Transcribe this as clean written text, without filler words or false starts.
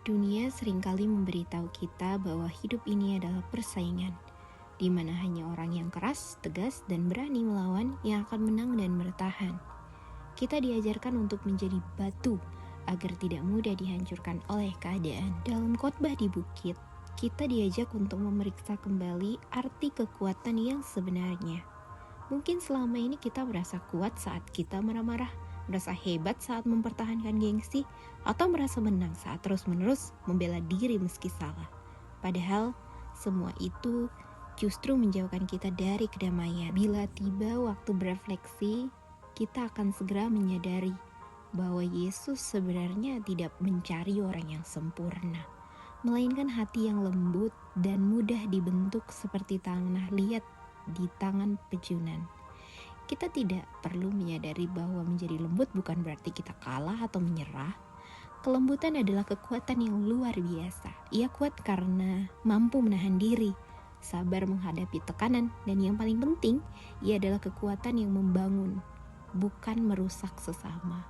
Dunia seringkali memberitahu kita bahwa hidup ini adalah persaingan, di mana hanya orang yang keras, tegas, dan berani melawan yang akan menang dan bertahan. Kita diajarkan untuk menjadi batu agar tidak mudah dihancurkan oleh keadaan. Dalam khotbah di bukit, kita diajak untuk memeriksa kembali arti kekuatan yang sebenarnya. Mungkin selama ini kita merasa kuat saat kita marah-marah, merasa hebat saat mempertahankan gengsi, atau merasa menang saat terus-menerus membela diri meski salah. Padahal, semua itu justru menjauhkan kita dari kedamaian. Bila tiba waktu berefleksi, kita akan segera menyadari bahwa Yesus sebenarnya tidak mencari orang yang sempurna, melainkan hati yang lembut dan mudah dibentuk seperti tanah liat di tangan pejunan. Kita tidak perlu menyadari bahwa menjadi lembut bukan berarti kita kalah atau menyerah. Kelembutan adalah kekuatan yang luar biasa. Ia kuat karena mampu menahan diri, sabar menghadapi tekanan, dan yang paling penting, ia adalah kekuatan yang membangun, bukan merusak sesama.